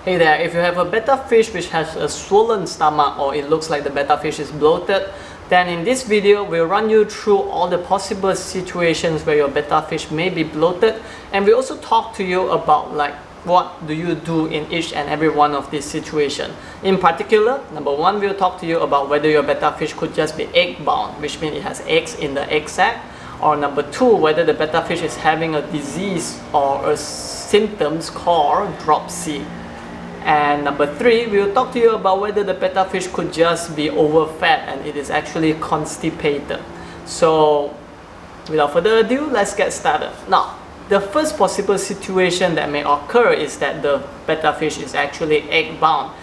Hey there, if you have a betta fish which has a swollen stomach or it looks like the betta fish is bloated, then in this video we'll run you through all the possible situations where your betta fish may be bloated, and we also talk to you about like what do you do in each and every one of these situations. In particular, number one, we'll talk to you about whether your betta fish could just be egg bound, which means it has eggs in the egg sac, or number two, whether the betta fish is having a disease or a symptoms called dropsy. And number three, we'll talk to you about whether the betta fish could just be overfed and it is actually constipated. So without further ado, let's get started. Now, the first possible situation that may occur is that the betta fish is actually egg bound.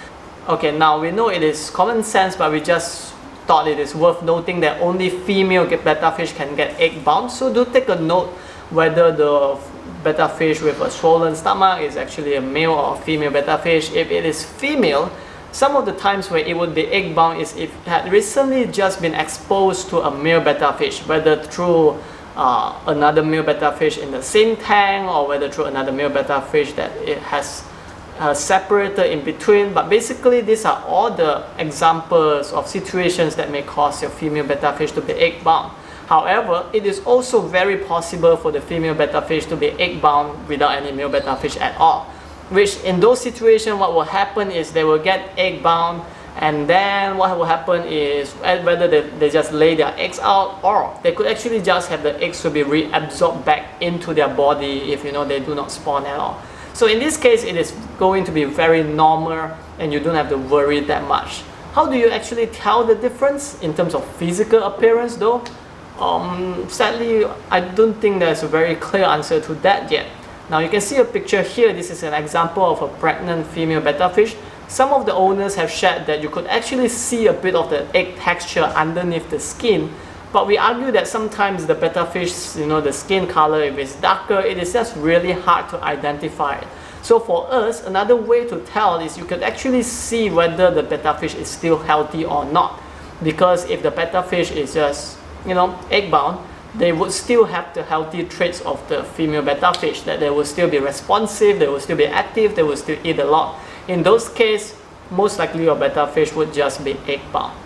Okay, now we know it is common sense, but we just thought it is worth noting that only female betta fish can get egg bound. So do take a note whether the betta fish with a swollen stomach is actually a male or a female betta fish. If it is female, some of the times where it would be egg bound is if it had recently just been exposed to a male betta fish, whether through another male betta fish in the same tank or whether through another male betta fish that it has separated in between. But basically these are all the examples of situations that may cause your female betta fish to be egg bound. However, it is also very possible for the female betta fish to be egg bound without any male betta fish at all, which in those situations what will happen is they will get egg bound, and then what will happen is whether they just lay their eggs out, or they could actually just have the eggs to be reabsorbed back into their body if they do not spawn at all. So in this case, it is going to be very normal and you don't have to worry that much. How do you actually tell the difference in terms of physical appearance though? Sadly, I don't think there's a very clear answer to that yet. Now you can see a picture here. This is an example of a pregnant female betta fish. Some of the owners have shared that you could actually see a bit of the egg texture underneath the skin, but we argue that sometimes the betta fish, the skin color, if it's darker, it is just really hard to identify it. So for us, another way to tell is you could actually see whether the betta fish is still healthy or not, because if the betta fish is just egg bound, they would still have the healthy traits of the female betta fish, that they will still be responsive, they will still be active, they will still eat a lot. In those cases, most likely your betta fish would just be egg bound.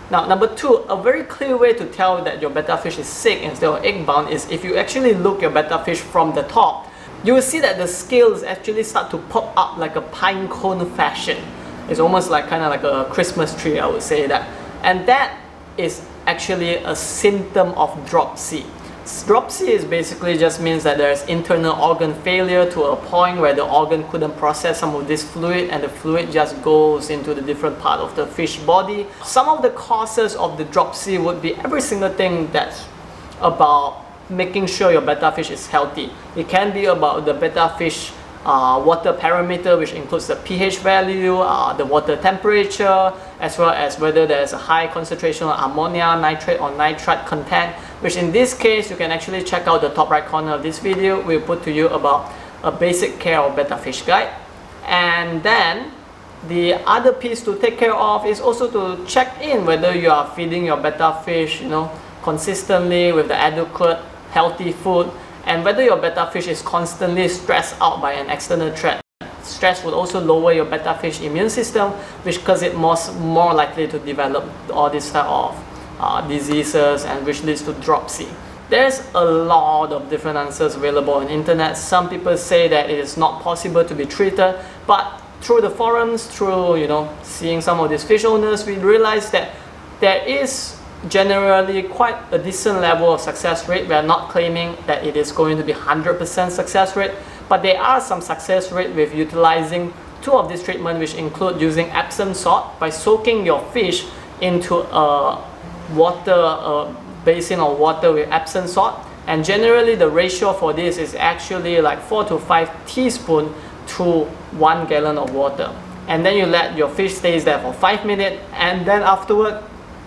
Now, number two, a very clear way to tell that your betta fish is sick instead of egg bound is if you actually look your betta fish from the top, you will see that the scales actually start to pop up like a pine cone fashion. It's almost like kind of like a Christmas tree, I would say that. And that is actually a symptom of dropsy. Dropsy is basically just means that there's internal organ failure to a point where the organ couldn't process some of this fluid, and the fluid just goes into the different part of the fish body. Some of the causes of the dropsy would be every single thing that's about making sure your betta fish is healthy. It can be about the betta fish water parameter, which includes the pH value, the water temperature, as well as whether there is a high concentration of ammonia, nitrate or nitrite content, which in this case you can actually check out the top right corner of this video. We'll put to you about a basic care of betta fish guide. And then the other piece to take care of is also to check in whether you are feeding your betta fish consistently with the adequate healthy food, and whether your betta fish is constantly stressed out by an external threat. Stress would also lower your betta fish immune system, which causes it more likely to develop all these type of diseases, and which leads to dropsy. There's a lot of different answers available on the internet. Some people say that it is not possible to be treated, but through the forums, through seeing some of these fish owners, we realize that there is generally quite a decent level of success rate. We are not claiming that it is going to be 100% success rate, but there are some success rate with utilizing two of these treatments, which include using Epsom salt by soaking your fish into a basin of water with Epsom salt, and generally the ratio for this is actually like 4 to 5 teaspoons to 1 gallon of water. And then you let your fish stays there for 5 minutes, and then afterward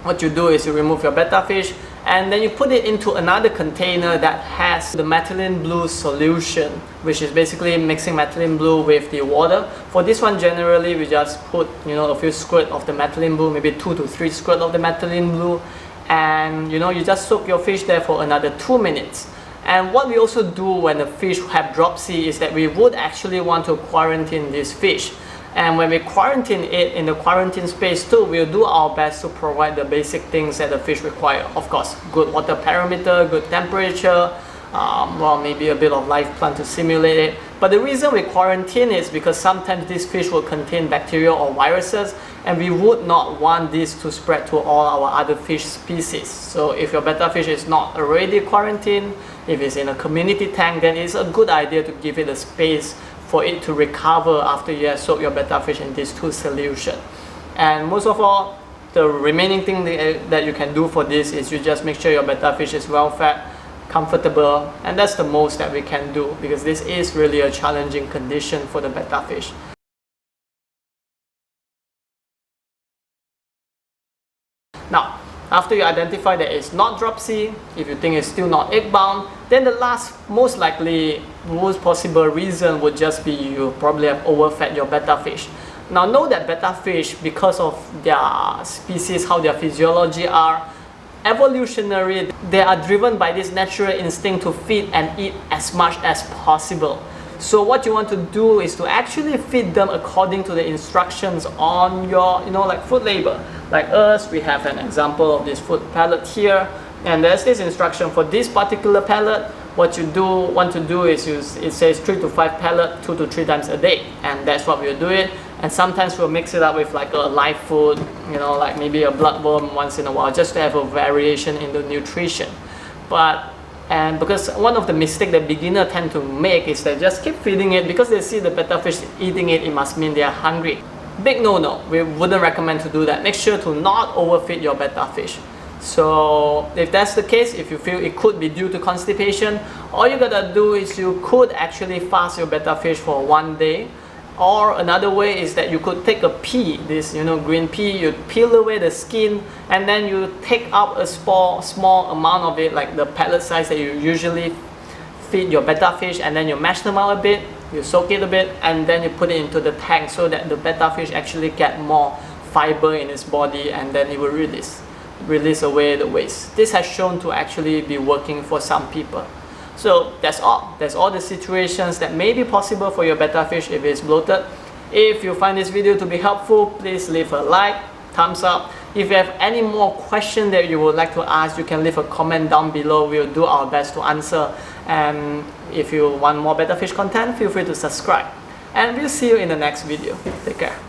what you do is you remove your betta fish and then you put it into another container that has the methylene blue solution, which is basically mixing methylene blue with the water. For this one, generally we just put a few squirt of the methylene blue, maybe 2 to 3 squirt of the methylene blue, and you just soak your fish there for another 2 minutes. And what we also do when the fish have dropsy is that we would actually want to quarantine this fish. And when we quarantine it in the quarantine space too, we'll do our best to provide the basic things that the fish require. Of course, good water parameter, good temperature, well, maybe a bit of live plant to simulate it. But the reason we quarantine is because sometimes this fish will contain bacteria or viruses, and we would not want this to spread to all our other fish species. So if your betta fish is not already quarantined, if it's in a community tank, then it's a good idea to give it a space for it to recover after you have soaked your betta fish in these two solutions. And most of all, the remaining thing that you can do for this is you just make sure your betta fish is well fed, comfortable, and that's the most that we can do, because this is really a challenging condition for the betta fish. Now, after you identify that it's not dropsy, if you think it's still not egg bound, then the last most likely, most possible reason would just be you probably have overfed your betta fish. Now know that betta fish, because of their species, how their physiology are, evolutionary, they are driven by this natural instinct to feed and eat as much as possible. So what you want to do is to actually feed them according to the instructions on your, like food label. Like us, we have an example of this food pellet here, and there's this instruction for this particular pellet. What you want to do is it says 3 to 5 pellet 2 to 3 times a day, and that's what we'll do it. And sometimes we'll mix it up with like a live food, like maybe a bloodworm once in a while, just to have a variation in the nutrition. And because one of the mistakes that beginners tend to make is they just keep feeding it because they see the betta fish eating it, it must mean they are hungry. Big no-no, we wouldn't recommend to do that. Make sure to not overfeed your betta fish. So if that's the case, if you feel it could be due to constipation, all you gotta do is you could actually fast your betta fish for 1 day. Or another way is that you could take a pea, this green pea, you peel away the skin, and then you take out a small amount of it, like the pellet size that you usually feed your betta fish, and then you mash them out a bit, you soak it a bit, and then you put it into the tank so that the betta fish actually get more fiber in its body, and then it will release away the waste. This has shown to actually be working for some people. So that's all. That's all the situations that may be possible for your betta fish if it's bloated. If you find this video to be helpful, please leave a like, thumbs up. If you have any more questions that you would like to ask, you can leave a comment down below. We'll do our best to answer. And if you want more betta fish content, feel free to subscribe. And we'll see you in the next video. Take care.